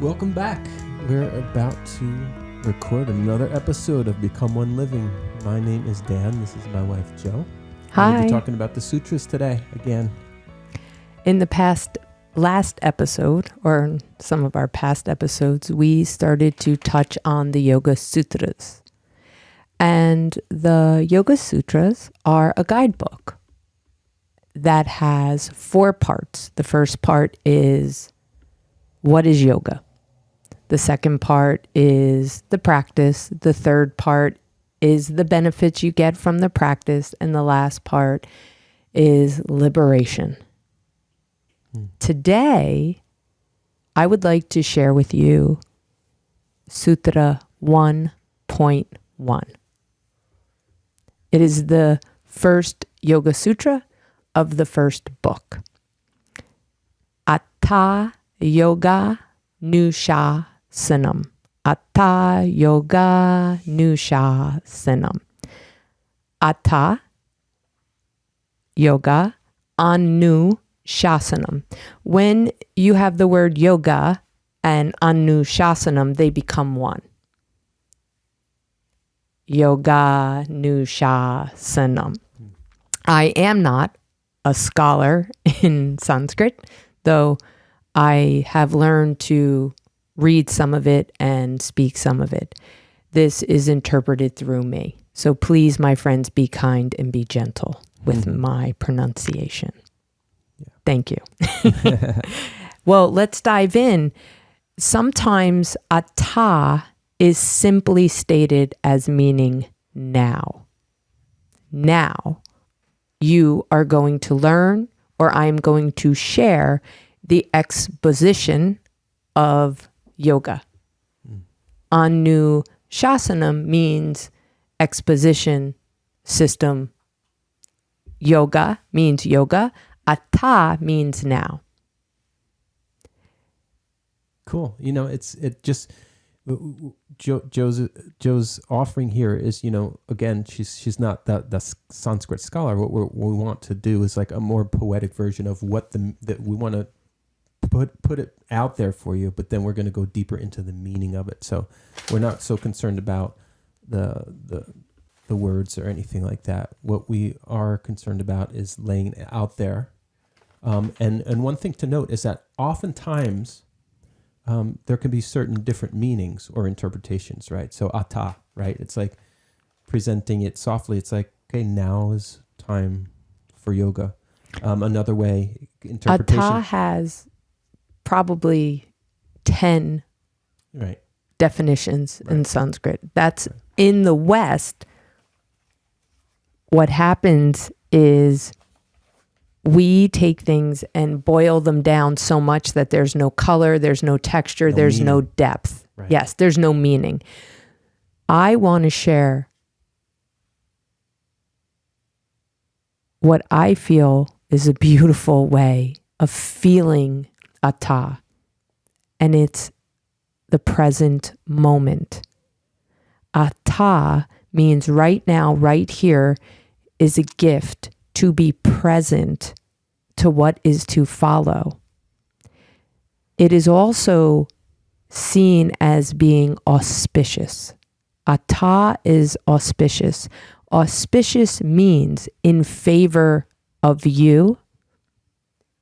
Welcome back. We're about to record another episode of Become One Living. My name is Dan. This is my wife, Jo. Hi. We'll be talking about the sutras today again. In the last episode, or some of our past episodes, we started to touch on the Yoga Sutras. And the Yoga Sutras are a guidebook that has 4 parts. The first part is, what is yoga? The second part is the practice. The third part is the benefits you get from the practice. And the last part is liberation. Today, I would like to share with you Sutra 1.1. It is the first Yoga Sutra of the first book. Atha Yoga Anushasanam. Atha Yoga Anushasanam. Atha Yoga Anushasanam. When you have the word yoga and Anushasanam, they become one. Yoga Anushasanam. I am not a scholar in Sanskrit, though I have learned to read some of it and speak some of it. This is interpreted through me. So please, my friends, be kind and be gentle with my pronunciation. Yeah. Thank you. Well, let's dive in. Sometimes atha is simply stated as meaning now. Now, you are going to learn, or I am going to share the exposition of yoga. Anushasanam means exposition, system. Yoga means yoga. Atha means now. Cool. Jo's offering here is, again, she's not the Sanskrit scholar. What we want to do is like a more poetic version of that we want to put it out there for you, but then we're going to go deeper into the meaning of it. So we're not so concerned about the words or anything like that. What we are concerned about is laying it out there. And one thing to note is that oftentimes there can be certain different meanings or interpretations, right? So atha, right? It's like presenting it softly. It's like, okay, now is time for yoga. Another way, interpretation. Atha has probably 10 definitions in Sanskrit. That's in the West. What happens is we take things and boil them down so much that there's no color, there's no texture, there's no depth. Right. Yes, there's no meaning. I want to share what I feel is a beautiful way of feeling atha, and it's the present moment. Atha means right now, right here is a gift to be present to what is to follow. It is also seen as being auspicious. Atha is auspicious. Auspicious means in favor of you.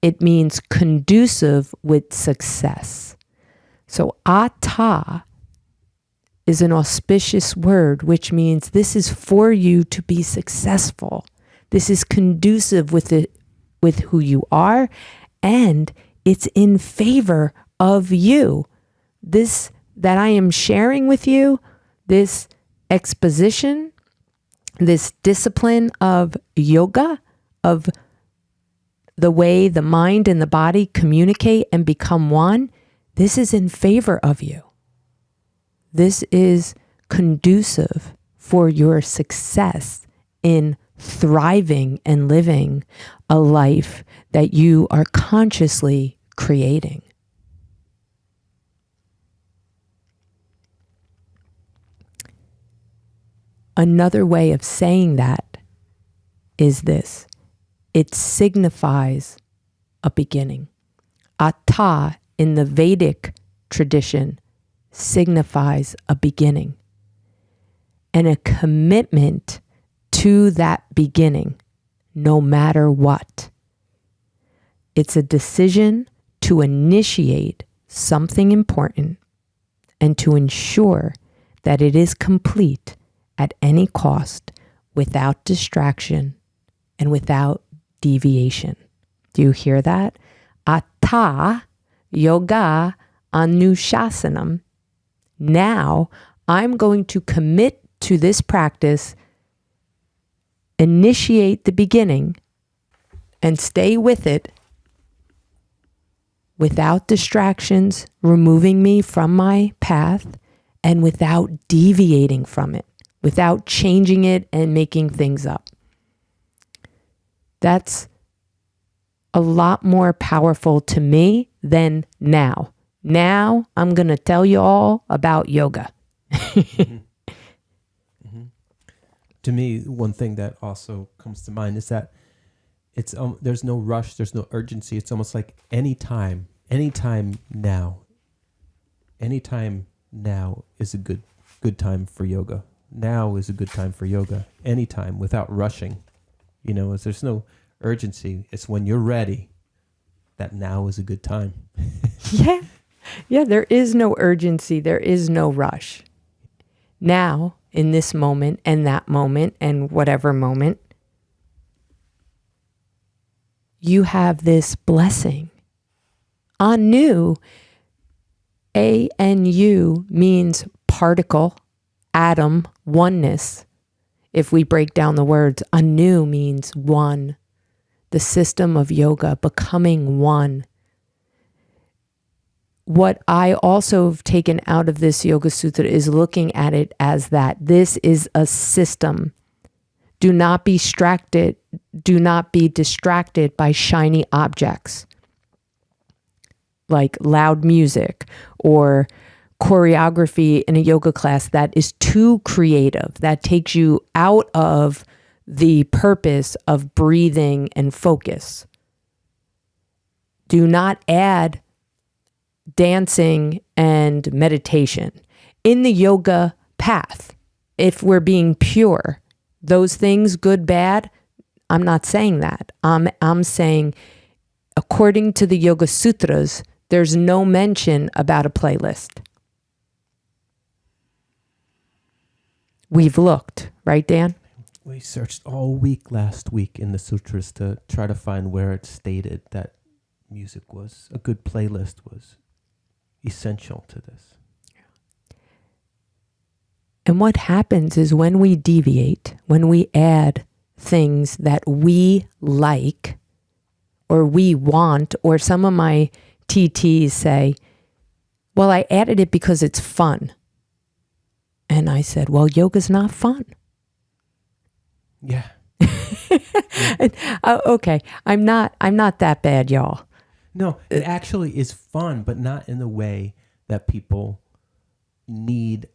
It means conducive with success. So atha is an auspicious word, which means this is for you to be successful. This is conducive with who you are, and it's in favor of you. This that I am sharing with you, this exposition, this discipline of yoga, of the way the mind and the body communicate and become one, this is in favor of you. This is conducive for your success in thriving and living a life that you are consciously creating. Another way of saying that is this. It signifies a beginning. Atha in the Vedic tradition signifies a beginning and a commitment to that beginning, no matter what. It's a decision to initiate something important and to ensure that it is complete at any cost, without distraction and without deviation. Do you hear that? Atha Yoga Anushasanam. Now I'm going to commit to this practice, initiate the beginning, and stay with it without distractions removing me from my path and without deviating from it, without changing it and making things up. That's a lot more powerful to me than now. Now I'm going to tell you all about yoga. Mm-hmm. Mm-hmm. To me, one thing that also comes to mind is that it's there's no rush, there's no urgency. It's almost like anytime now is a good time for yoga. Now is a good time for yoga. Anytime, without rushing. There's no urgency. It's when you're ready that now is a good time. Yeah, there is no urgency. There is no rush. Now, in this moment and that moment and whatever moment, you have this blessing. Anu, A-N-U, means particle, atom, oneness. If we break down the words, Anu means one. The system of yoga, becoming one. What I also have taken out of this Yoga Sutra is looking at it as that this is a system. Do not be distracted by shiny objects like loud music or choreography in a yoga class that is too creative, that takes you out of the purpose of breathing and focus. Do not add dancing and meditation. In the yoga path, if we're being pure, those things, good, bad, I'm not saying that. I'm saying, according to the Yoga Sutras, there's no mention about a playlist. We've looked, right, Dan? We searched all week last week in the sutras to try to find where it stated that music was, a good playlist was essential to this. And what happens is when we deviate, when we add things that we like or we want, or some of my TTs say, well, I added it because it's fun. And I said, well, yoga's not fun. Yeah. Okay, I'm not that bad, y'all. No, it actually is fun, but not in the way that people need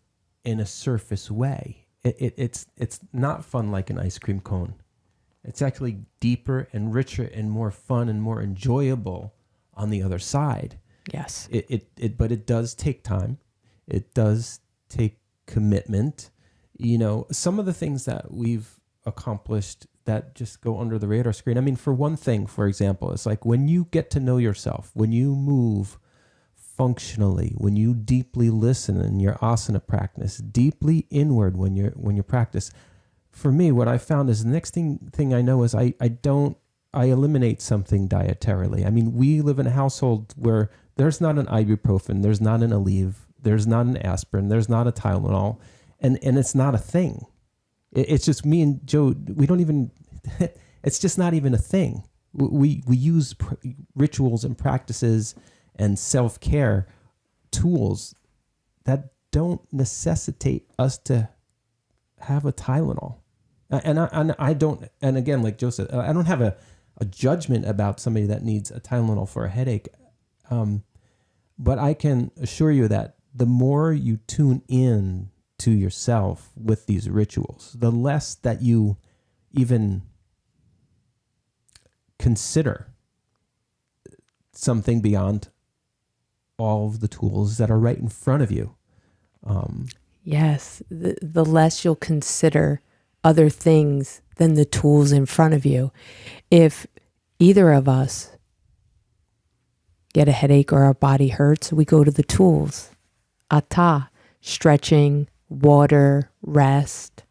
in a surface way. It's not fun like an ice cream cone. It's actually deeper and richer and more fun and more enjoyable on the other side. Yes. But it does take time. It does take commitment. Some of the things that we've accomplished that just go under the radar screen. I mean, for one thing, for example, it's like when you get to know yourself, when you move functionally, when you deeply listen in your asana practice, deeply inward when you practice. For me, what I found is the next thing I know is I eliminate something dietarily. I mean, we live in a household where there's not an ibuprofen, there's not an Aleve, there's not an aspirin, there's not a Tylenol, and it's not a thing. It's just me and Joe. We don't even. It's just not even a thing. We use rituals and practices and self-care tools that don't necessitate us to have a Tylenol. And I don't. And again, like Joe said, I don't have a judgment about somebody that needs a Tylenol for a headache. But I can assure you that the more you tune in to yourself with these rituals, the less that you even consider something beyond all of the tools that are right in front of you. Yes, the less you'll consider other things than the tools in front of you. If either of us get a headache or our body hurts, we go to the tools. Atha, stretching, water, rest.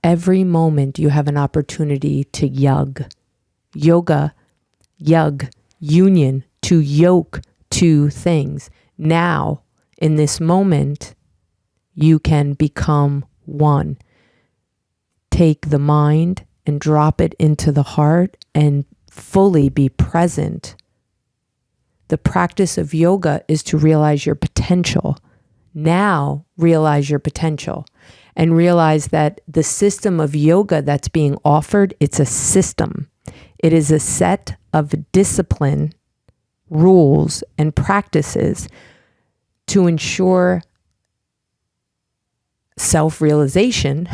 Every moment you have an opportunity to yug. Yoga, yug, union, to yoke two things. Now, in this moment, you can become one. Take the mind and drop it into the heart and fully be present. The practice of yoga is to realize your potential. Now, realize your potential and realize that the system of yoga that's being offered, it's a system. It is a set of discipline, rules, and practices to ensure self-realization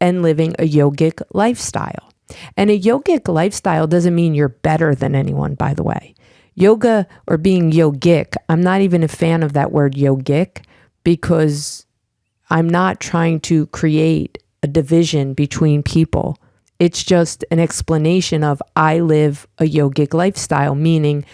and living a yogic lifestyle. And a yogic lifestyle doesn't mean you're better than anyone, by the way. Yoga or being yogic, I'm not even a fan of that word yogic because I'm not trying to create a division between people. It's just an explanation of I live a yogic lifestyle, meaning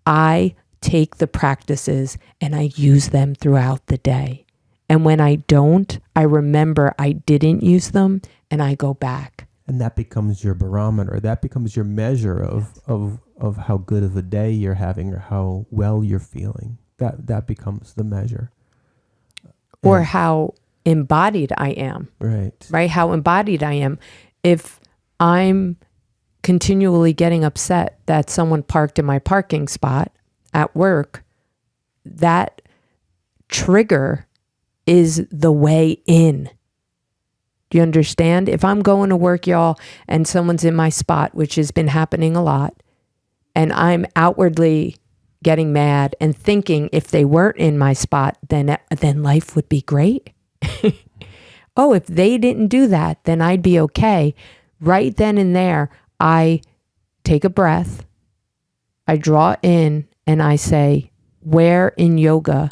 I take the practices and I use them throughout the day. And when I don't, I remember I didn't use them and I go back. And that becomes your barometer. That becomes your measure of how good of a day you're having or how well you're feeling. That becomes the measure. Or how embodied I am. Right? How embodied I am. If I'm continually getting upset that someone parked in my parking spot at work, that trigger is the way in. Do you understand? If I'm going to work, y'all, and someone's in my spot, which has been happening a lot, and I'm outwardly getting mad and thinking if they weren't in my spot, then life would be great. Oh, if they didn't do that, then I'd be okay. Right then and there, I take a breath, I draw in, and I say, where in yoga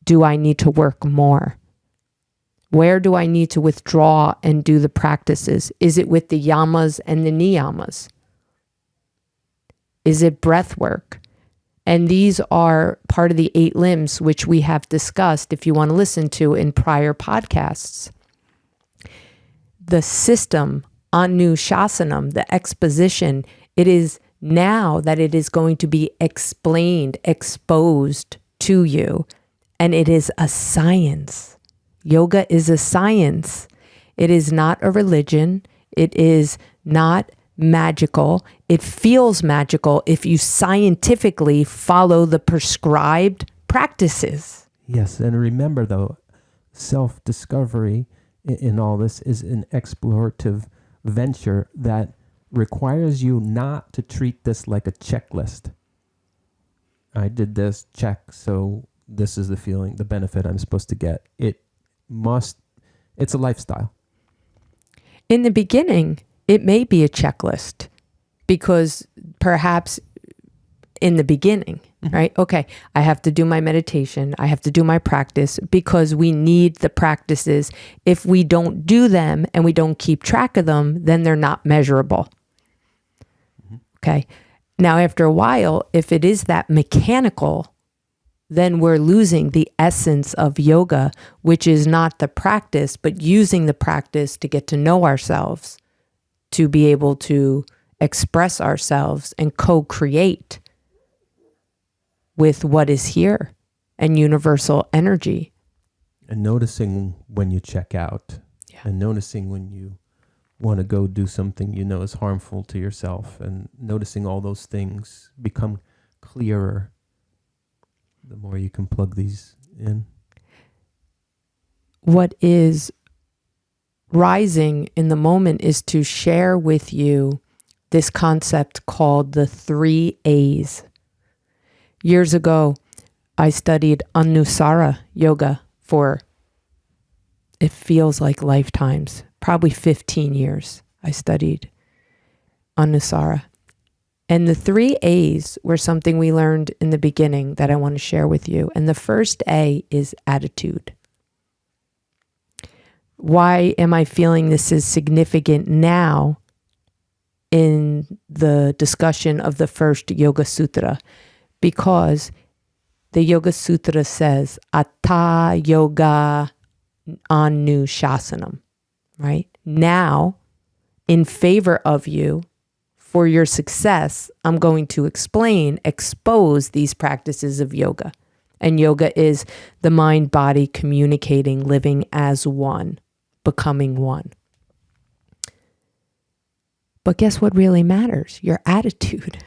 do I need to work more? Where do I need to withdraw and do the practices? Is it with the yamas and the niyamas? Is it breath work? And these are part of the 8 limbs, which we have discussed if you want to listen to in prior podcasts. The system, Anushasanam, the exposition, it is now that it is going to be explained, exposed to you. And it is a science. Yoga is a science. It is not a religion. It is not magical. It feels magical if you scientifically follow the prescribed practices. Yes, and remember though, self-discovery in all this is an explorative venture that requires you not to treat this like a checklist. I did this, check, so this is the feeling, the benefit I'm supposed to get. It's a lifestyle. In the beginning, it may be a checklist because perhaps in the beginning, right? Okay, I have to do my meditation. I have to do my practice because we need the practices. If we don't do them and we don't keep track of them, then they're not measurable. Okay. Now, after a while, if it is that mechanical, then we're losing the essence of yoga, which is not the practice, but using the practice to get to know ourselves, to be able to express ourselves and co-create with what is here and universal energy. And noticing when you check out, and noticing when you want to go do something you know is harmful to yourself, and noticing all those things become clearer the more you can plug these in. What is rising in the moment is to share with you this concept called the 3 A's. Years ago, I studied Anusara yoga for, it feels like lifetimes, probably 15 years I studied Anusara. And the 3 A's were something we learned in the beginning that I want to share with you. And the first A is attitude. Why am I feeling this is significant now in the discussion of the first Yoga Sutra? Because the Yoga Sutra says, Atha Yoga Anushasanam, right? Now, in favor of you, for your success, I'm going to expose these practices of yoga. And yoga is the mind, body, communicating, living as one, becoming one. But guess what really matters? Your attitude.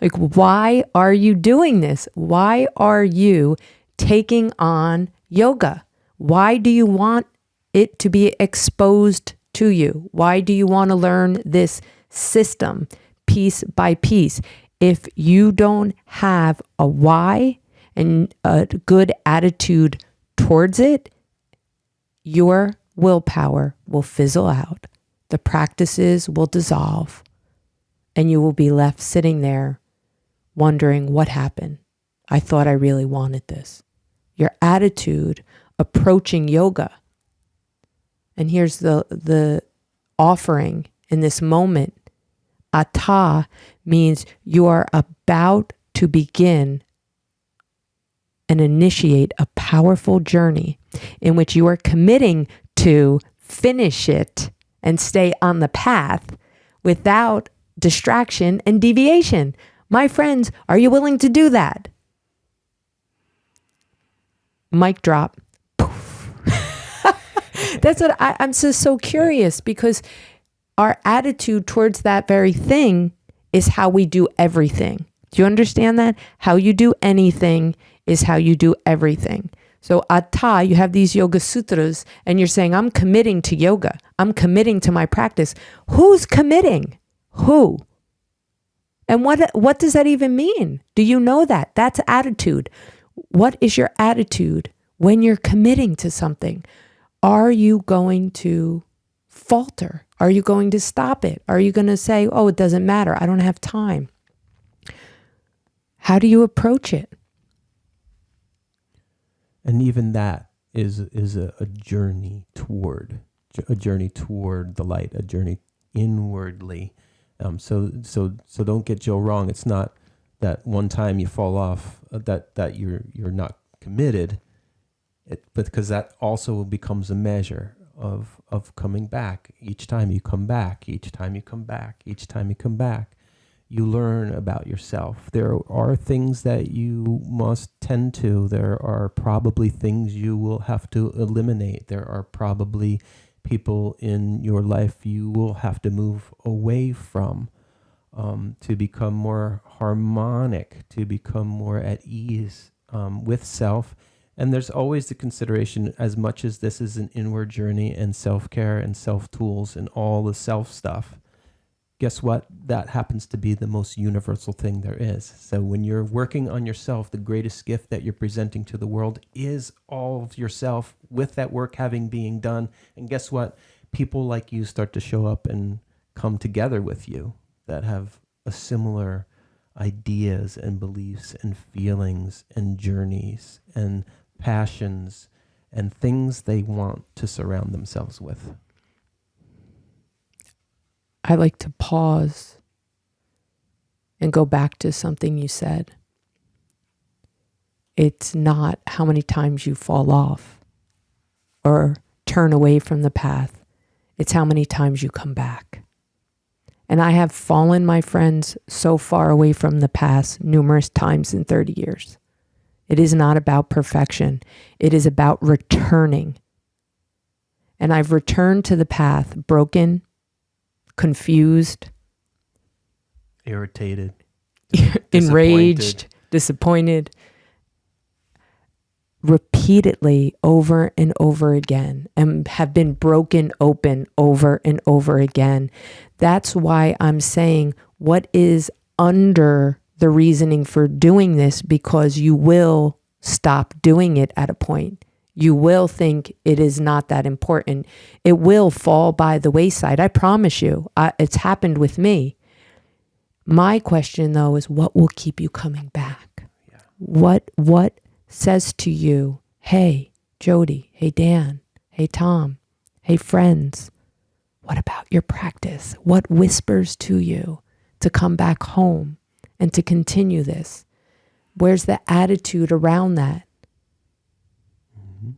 Like, why are you doing this? Why are you taking on yoga? Why do you want it to be exposed to you? Why do you want to learn this system piece by piece? If you don't have a why and a good attitude towards it, your willpower will fizzle out. The practices will dissolve, and you will be left sitting there wondering what happened. I thought I really wanted this. Your attitude approaching yoga. And here's the offering in this moment. Atha means you are about to begin and initiate a powerful journey in which you are committing to finish it and stay on the path without distraction and deviation. My friends, are you willing to do that? Mic drop. Poof. That's what I'm so curious, because our attitude towards that very thing is how we do everything. Do you understand that? How you do anything is how you do everything. So Atha, you have these Yoga Sutras and you're saying, I'm committing to yoga. I'm committing to my practice. Who's committing? Who? And what does that even mean? Do you know that? That's attitude. What is your attitude when you're committing to something? Are you going to falter? Are you going to stop it? Are you going to say, oh, it doesn't matter, I don't have time? How do you approach it? And even that is a journey toward the light, a journey inwardly. So don't get Joe wrong. It's not that one time you fall off that you're not committed, but because that also becomes a measure of coming back. Each time you come back, each time you come back, each time you come back, you learn about yourself. There are things that you must tend to. There are probably things you will have to eliminate. There are probably people in your life you will have to move away from to become more harmonic, to become more at ease with self. And there's always the consideration, as much as this is an inward journey and self-care and self-tools and all the self stuff, guess what? That happens to be the most universal thing there is. So when you're working on yourself, the greatest gift that you're presenting to the world is all of yourself, with that work having being done. And guess what? People like you start to show up and come together with you that have a similar ideas and beliefs and feelings and journeys and passions and things they want to surround themselves with. I like to pause and go back to something you said. It's not how many times you fall off or turn away from the path. It's how many times you come back. And I have fallen, my friends, so far away from the path numerous times in 30 years. It is not about perfection. It is about returning. And I've returned to the path broken, confused, irritated, enraged, disappointed, repeatedly over and over again, and have been broken open over and over again. That's why I'm saying, what is under the reasoning for doing this? Because you will stop doing it at a point. You will think it is not that important. It will fall by the wayside. I promise you. It's happened with me. My question though is, what will keep you coming back? Yeah. What says to you, hey, Jody, hey, Dan, hey, Tom, hey, friends, what about your practice? What whispers to you to come back home and to continue this? Where's the attitude around that? Mm-hmm.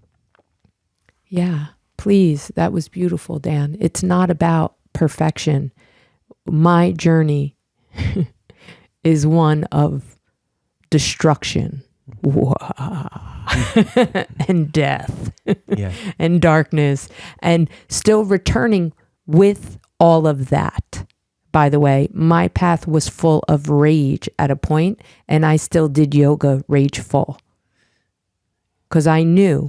Yeah, please. That was beautiful, Dan. It's not about perfection. My journey is one of destruction and death Yeah. and darkness, and still returning with all of that. By the way, my path was full of rage at a point, and I still did yoga rageful because I knew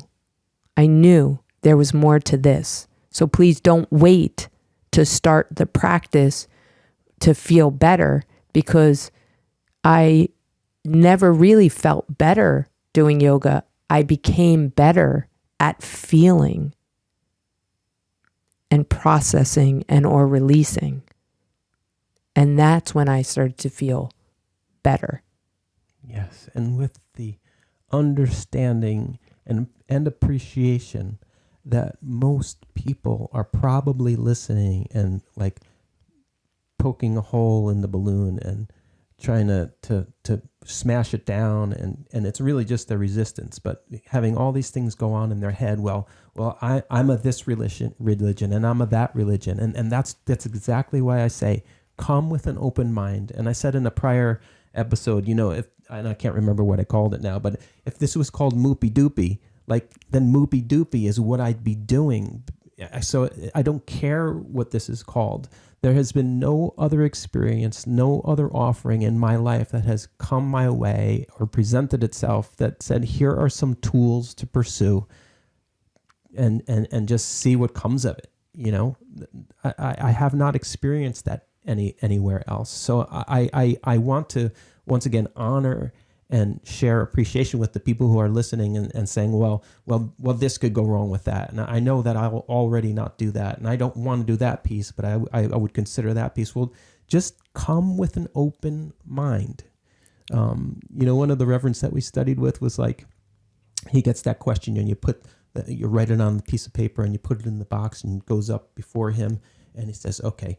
there was more to this. So please don't wait to start the practice to feel better, because I never really felt better doing yoga. I became better at feeling and processing and or releasing. And that's when I started to feel better. Yes. And with the understanding and appreciation that most people are probably listening and like poking a hole in the balloon and trying to smash it down, and it's really just their resistance, but having all these things go on in their head. Well, I'm a this religion and I'm a that religion, and that's exactly why I say come with an open mind. And I said in a prior episode, if, and I can't remember what I called it now, but if this was called Moopy Doopy, like then Moopy Doopy is what I'd be doing. So I don't care what this is called. There has been no other experience, no other offering in my life that has come my way or presented itself that said, here are some tools to pursue and just see what comes of it. I have not experienced that anywhere else. So I want to once again honor and share appreciation with the people who are listening and saying, well, this could go wrong with that. And I know that I will already not do that. And I don't want to do that piece, but I would consider that piece. Well, just come with an open mind. One of the reverends that we studied with was like, he gets that question and you write it on a piece of paper and you put it in the box and it goes up before him. And he says, okay,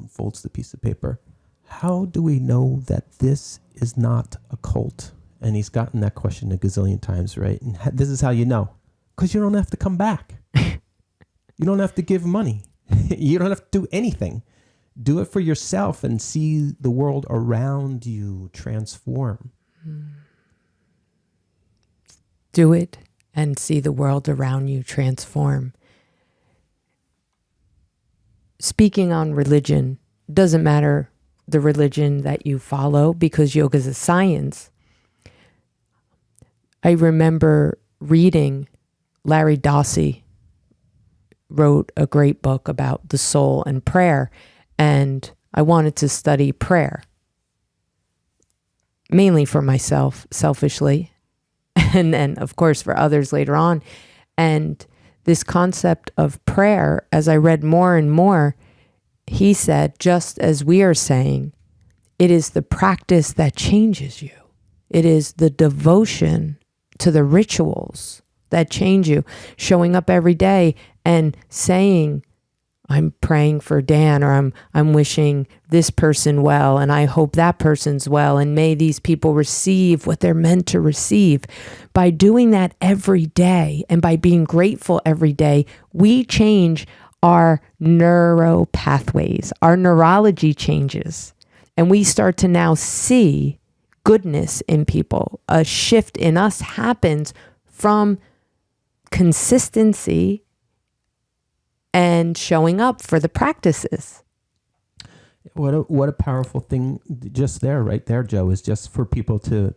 folds the piece of paper. How do we know that this is not a cult? And he's gotten that question a gazillion times, right? And this is how you know. Because you don't have to come back. You don't have to give money. You don't have to do anything. Do it for yourself and see the world around you transform. Do it and see the world around you transform. Speaking on religion, doesn't matter the religion that you follow, because yoga is a science. I remember reading Larry Dossey wrote a great book about the soul and prayer, and I wanted to study prayer, mainly for myself, selfishly, and then of course for others later on. And this concept of prayer, as I read more and more, he said, just as we are saying, it is the practice that changes you. It is the devotion to the rituals that change you. Showing up every day and saying, I'm praying for Dan, or I'm wishing this person well, and I hope that person's well, and may these people receive what they're meant to receive. By doing that every day and by being grateful every day, we change our neuro pathways. Our neurology changes, and we start to now see goodness in people. A shift in us happens from consistency and showing up for the practices. What a powerful thing just there, right there, Joe, is just for people to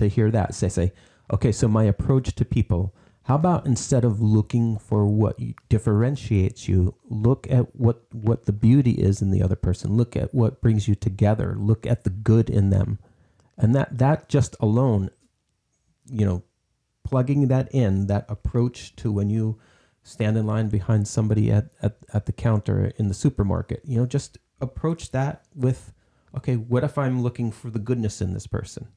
hear that. Say, okay, so my approach to people, how about instead of looking for what differentiates you, look at what the beauty is in the other person. Look at what brings you together. Look at the good in them. And that just alone, plugging that in, that approach to when you stand in line behind somebody at the counter in the supermarket, just approach that with Okay, what if I'm looking for the goodness in this person?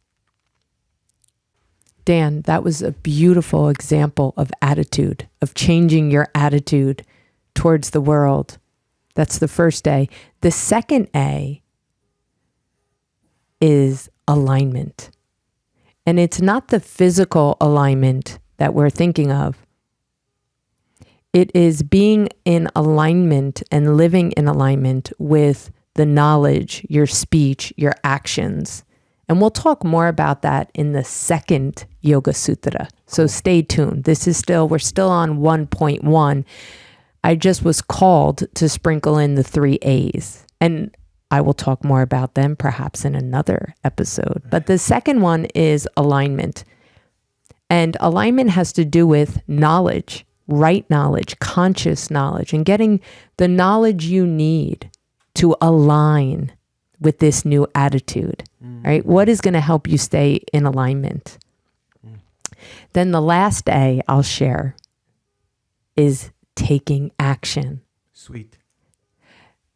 Dan, that was a beautiful example of attitude, of changing your attitude towards the world. That's the first A. The second A is alignment. And it's not the physical alignment that we're thinking of. It is being in alignment and living in alignment with the knowledge, your speech, your actions. And we'll talk more about that in the second Yoga Sutra. So stay tuned. We're still on 1.1. I just was called to sprinkle in the 3 A's. And I will talk more about them perhaps in another episode. But the second one is alignment. And alignment has to do with knowledge, right knowledge, conscious knowledge, and getting the knowledge you need to align with this new attitude, right? What is going to help you stay in alignment? Then the last A I'll share is taking action. Sweet.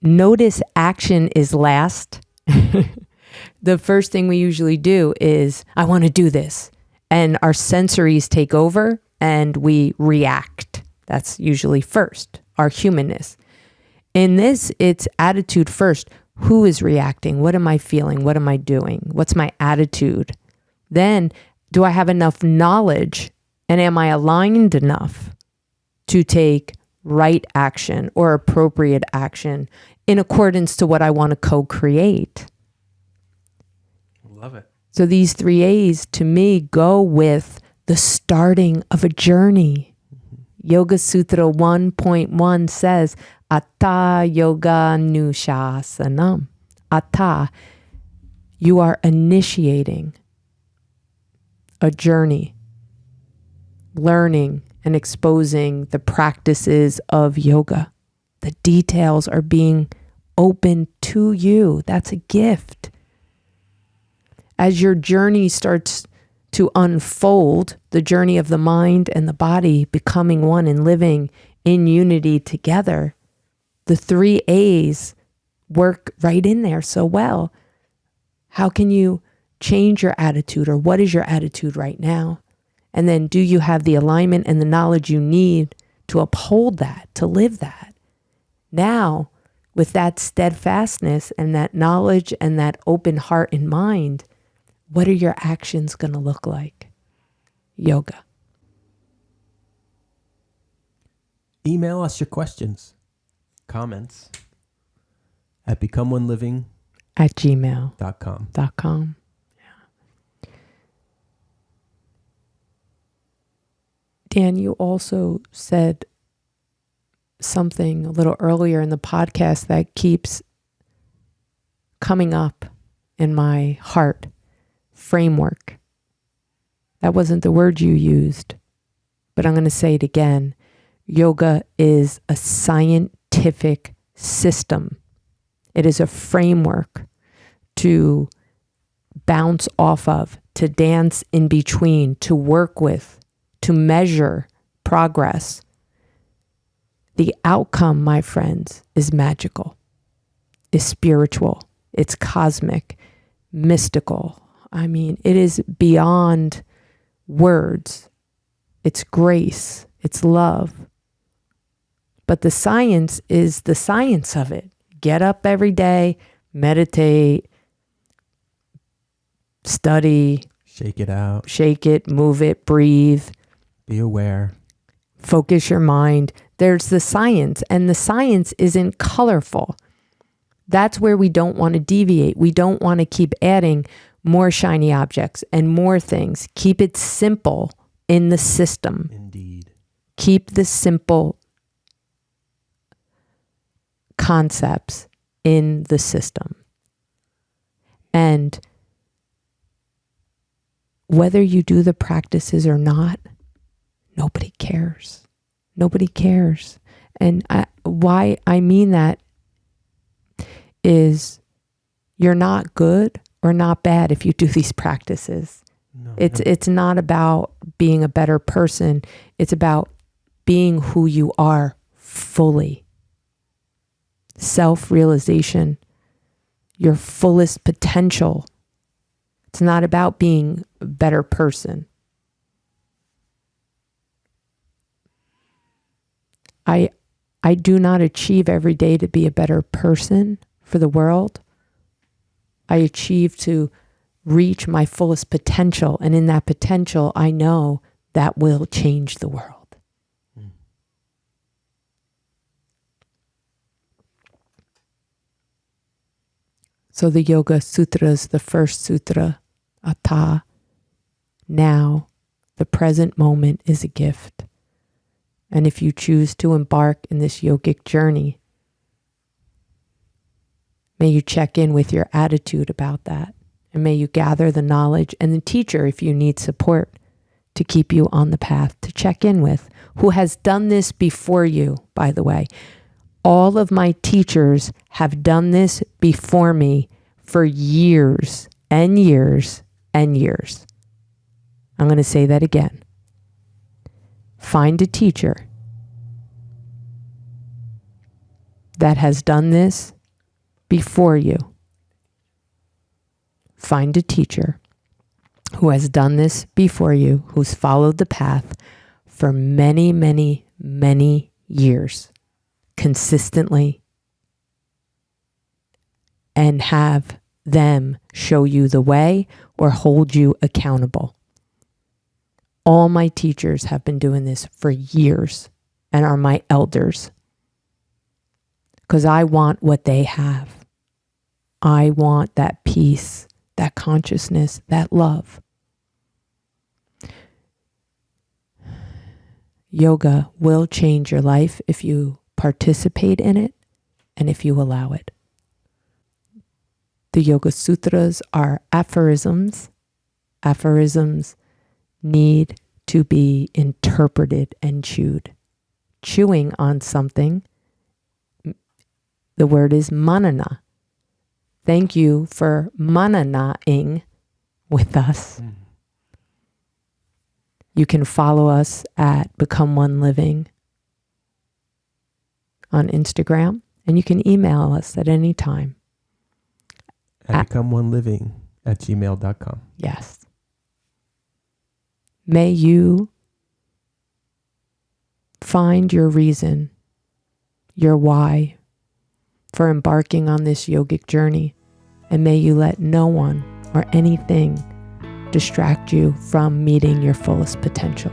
Notice action is last. The first thing we usually do is, I want to do this. And our sensories take over and we react. That's usually first, our humanness. In this, it's attitude first. Who is reacting? What am I feeling? What am I doing? What's my attitude? Then, do I have enough knowledge and am I aligned enough to take right action or appropriate action in accordance to what I want to co-create? Love it. So these 3 A's to me go with the starting of a journey. Yoga Sutra 1.1 says, Atha Yoga Anushasanam. Atha, you are initiating a journey, learning and exposing the practices of yoga. The details are being opened to you. That's a gift. As your journey starts to unfold, the journey of the mind and the body becoming one and living in unity together, the 3 A's work right in there so well. How can you change your attitude, or what is your attitude right now? And then do you have the alignment and the knowledge you need to uphold that, to live that? Now, with that steadfastness and that knowledge and that open heart and mind, what are your actions going to look like? Yoga. Email us your questions, comments at becomeoneliving.com. At gmail.com. Dan, you also said something a little earlier in the podcast that keeps coming up in my heart. Framework. That wasn't the word you used, but I'm going to say it again. Yoga is a scientific system. It is a framework to bounce off of, to dance in between, to work with, to measure progress. The outcome, my friends, is magical, is spiritual, it's cosmic, mystical. I mean, it is beyond words. It's grace, it's love. But the science is the science of it. Get up every day, meditate, study. Shake it out. Shake it, move it, breathe. Be aware. Focus your mind. There's the science, and the science isn't colorful. That's where we don't want to deviate. We don't want to keep adding more shiny objects and more things. Keep it simple in the system. Indeed. Keep the simple concepts in the system. And whether you do the practices or not, nobody cares. Nobody cares. And why I mean that is you're not good or not bad if you do these practices. No, It's not about being a better person. It's about being who you are fully. Self-realization your fullest potential. It's not about being a better person. I do not achieve every day to be a better person for the world. I achieve to reach my fullest potential. And in that potential, I know that will change the world. So the Yoga Sutras, the first sutra, Atha, now, the present moment is a gift. And if you choose to embark in this yogic journey, may you check in with your attitude about that. And may you gather the knowledge and the teacher, if you need support, to keep you on the path, to check in with, who has done this before you, by the way. All of my teachers have done this before me for years and years and years. I'm going to say that again. Find a teacher that has done this before you. Find a teacher who has done this before you, who's followed the path for many, many, many years, consistently, and have them show you the way or hold you accountable. All my teachers have been doing this for years and are my elders, because I want what they have. I want that peace, that consciousness, that love. Yoga will change your life if you participate in it and if you allow it. The Yoga Sutras are aphorisms. Aphorisms need to be interpreted and chewed. Chewing on something, the word is manana. Thank you for mananaing with us. You can follow us at Become One Living on Instagram, and you can email us at any time. At becomeoneliving@gmail.com. Yes. May you find your reason, your why for embarking on this yogic journey, and may you let no one or anything distract you from meeting your fullest potential.